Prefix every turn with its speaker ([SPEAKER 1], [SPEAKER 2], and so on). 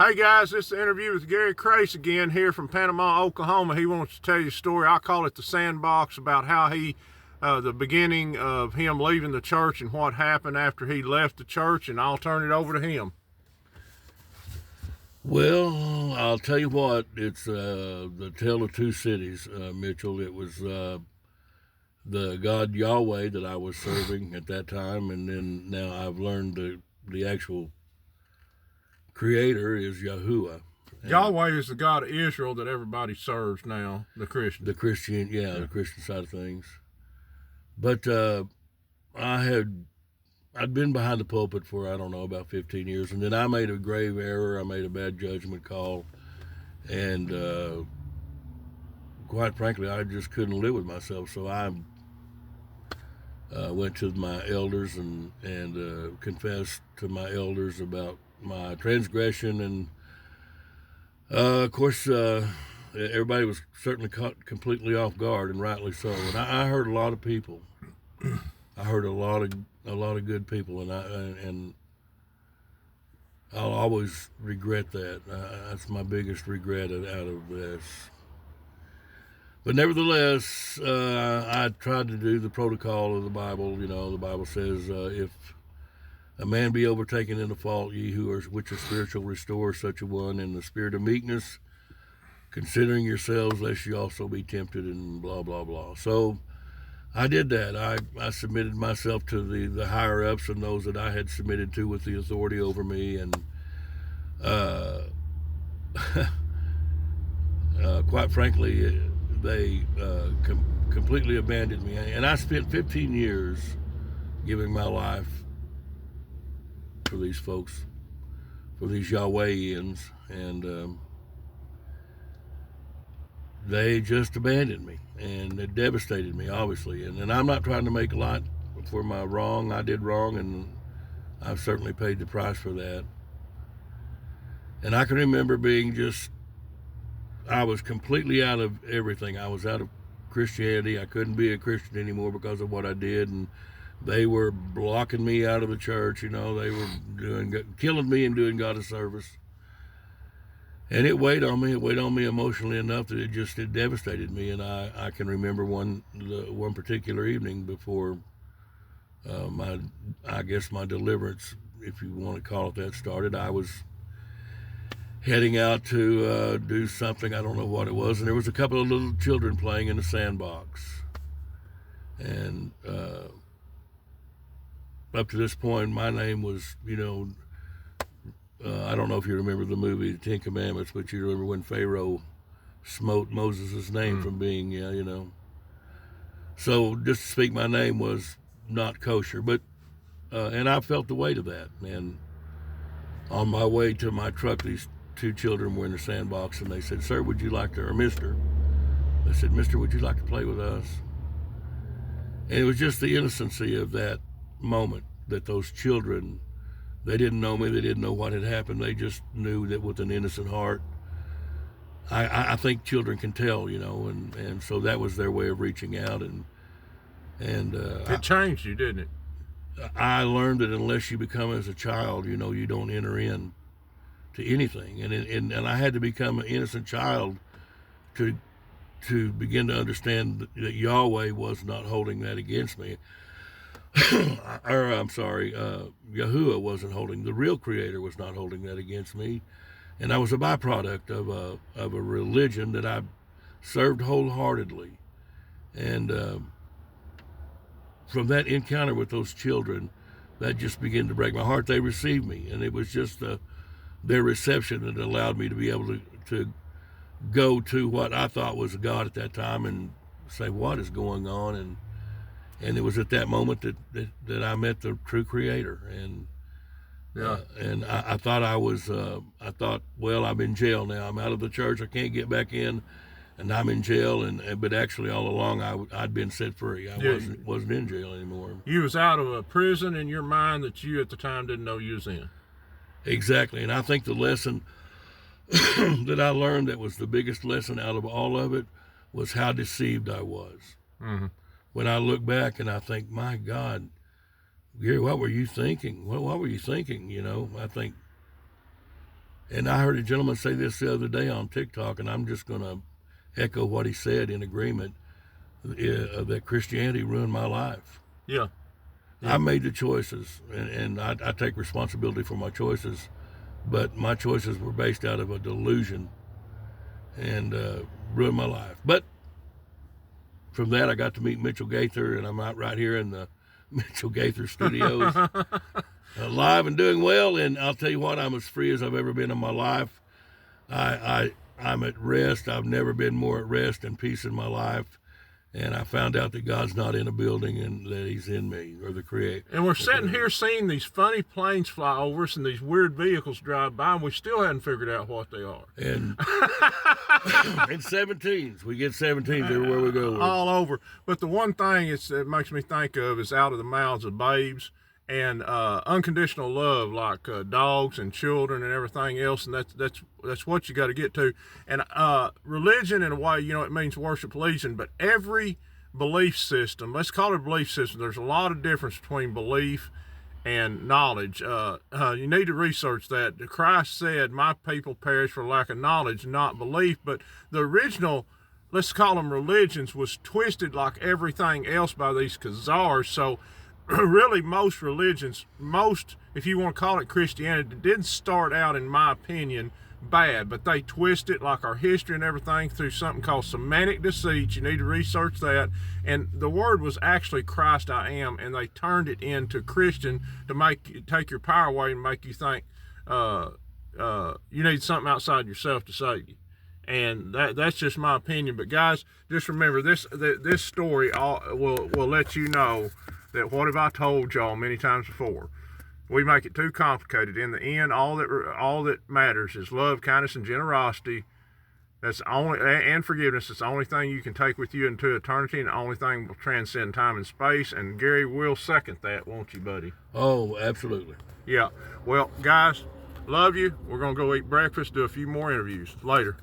[SPEAKER 1] Hey guys, this is an interview with Gary Crace again here from Panama, Oklahoma. He wants to tell you a story. I call it the sandbox, about how the beginning of him leaving the church and what happened after he left the church, and I'll turn it over to him.
[SPEAKER 2] Well, I'll tell you what, it's the tale of two cities, Mitchell. It was the God Yahweh that I was serving at that time, and then now I've learned the actual creator is Yahuwah.
[SPEAKER 1] Yahweh is the God of Israel that everybody serves now, the Christians.
[SPEAKER 2] The Christian, the Christian side of things. But I'd been behind the pulpit for, I don't know, about 15 years, and then I made a grave error. I made a bad judgment call, and quite frankly, I just couldn't live with myself. So I went to my elders and confessed to my elders about my transgression, and of course, everybody was certainly caught completely off guard, and rightly so. And I heard a lot of people. I heard a lot of good people, and I'll always regret that. That's my biggest regret out of this. But nevertheless, I tried to do the protocol of the Bible. You know, the Bible says, if a man be overtaken in a fault, ye who are which are spiritual, restore such a one in the spirit of meekness, considering yourselves, lest you also be tempted, and blah, blah, blah. So I did that. I submitted myself to the higher ups and those that I had submitted to with the authority over me, and quite frankly, they completely abandoned me. And I spent 15 years giving my life for these folks, for these Yahwehians, and they just abandoned me, and it devastated me, obviously. And I'm not trying to make light for my wrong. I did wrong, and I've certainly paid the price for that. And I can remember I was completely out of everything. I was out of Christianity. I couldn't be a Christian anymore because of what I did, and they were blocking me out of the church. You know, they were killing me and doing God a service. And it weighed on me. It weighed on me emotionally enough that it devastated me. And I can remember one particular evening before I guess my deliverance, if you want to call it that, started. I was heading out to do something. I don't know what it was. And there was a couple of little children playing in the sandbox. And up to this point, my name was, I don't know if you remember the movie The Ten Commandments, but you remember when Pharaoh smote Moses' name from being, So just to speak my name was not kosher, but and I felt the weight of that. And on my way to my truck, these two children were in the sandbox, and they said, "Sir, would you like to," or "Mister?" They said, "Mister, would you like to play with us?" And it was just the innocency of that moment that those children, they didn't know me, they didn't know what had happened, they just knew that with an innocent heart. I think children can tell, and so that was their way of reaching out, and
[SPEAKER 1] it changed you, didn't it?
[SPEAKER 2] I learned that unless you become as a child, you don't enter in to anything, and I had to become an innocent child to begin to understand that Yahweh was not holding that against me. Or I'm sorry, Yahuwah wasn't holding, the real creator was not holding that against me. And I was a byproduct of a religion that I served wholeheartedly. And from that encounter with those children, that just began to break my heart. They received me, and it was just their reception that allowed me to be able to go to what I thought was God at that time and say, what is going on? And it was at that moment that I met the true creator. And and I thought I thought, well, I'm in jail now. I'm out of the church. I can't get back in, and I'm in jail. But actually, all along, I'd been set free. I wasn't in jail anymore.
[SPEAKER 1] You was out of a prison in your mind that you at the time didn't know you was in.
[SPEAKER 2] Exactly. And I think the lesson that I learned that was the biggest lesson out of all of it was how deceived I was.
[SPEAKER 1] Mm-hmm.
[SPEAKER 2] When I look back and I think, my God, Gary, what were you thinking? What were you thinking? I think And I heard a gentleman say this the other day on TikTok, and I'm just going to echo what he said in agreement, that Christianity ruined my life.
[SPEAKER 1] Yeah.
[SPEAKER 2] I made the choices, and I take responsibility for my choices, but my choices were based out of a delusion and ruined my life. But from that, I got to meet Mitchell Gaither, and I'm out right here in the Mitchell Gaither studios, alive and doing well. And I'll tell you what, I'm as free as I've ever been in my life. I'm at rest. I've never been more at rest and peace in my life. And I found out that God's not in a building and that he's in me, or the creator.
[SPEAKER 1] And we're sitting here seeing these funny planes fly over us and these weird vehicles drive by, and we still haven't figured out what they are.
[SPEAKER 2] And in 17s, we get 17s everywhere we go.
[SPEAKER 1] All over. But the one thing it makes me think of is out of the mouths of babes and unconditional love, like dogs and children and everything else, and that's what you got to get to. And religion, in a way, it means worship religion, but every belief system, let's call it a belief system, there's a lot of difference between belief and knowledge. You need to research that. Christ said, my people perish for lack of knowledge, not belief. But the original, let's call them religions, was twisted like everything else by these khazars. So really, most religions, if you want to call it Christianity, didn't start out, in my opinion, bad, but they twist it, like our history and everything, through something called semantic deceit. You need to research that. And the word was actually Christ I am, and they turned it into Christian to take your power away and make you think you need something outside yourself to save you. And that's just my opinion. But guys, just remember this story will let you know that what have I told y'all many times before. We make it too complicated. In the end, all that matters is love, kindness, and generosity. That's and forgiveness. It's the only thing you can take with you into eternity, and the only thing will transcend time and space. And Gary will second that, won't you, buddy?
[SPEAKER 2] Oh, absolutely.
[SPEAKER 1] Yeah. Well, guys, love you. We're gonna go eat breakfast, do a few more interviews later.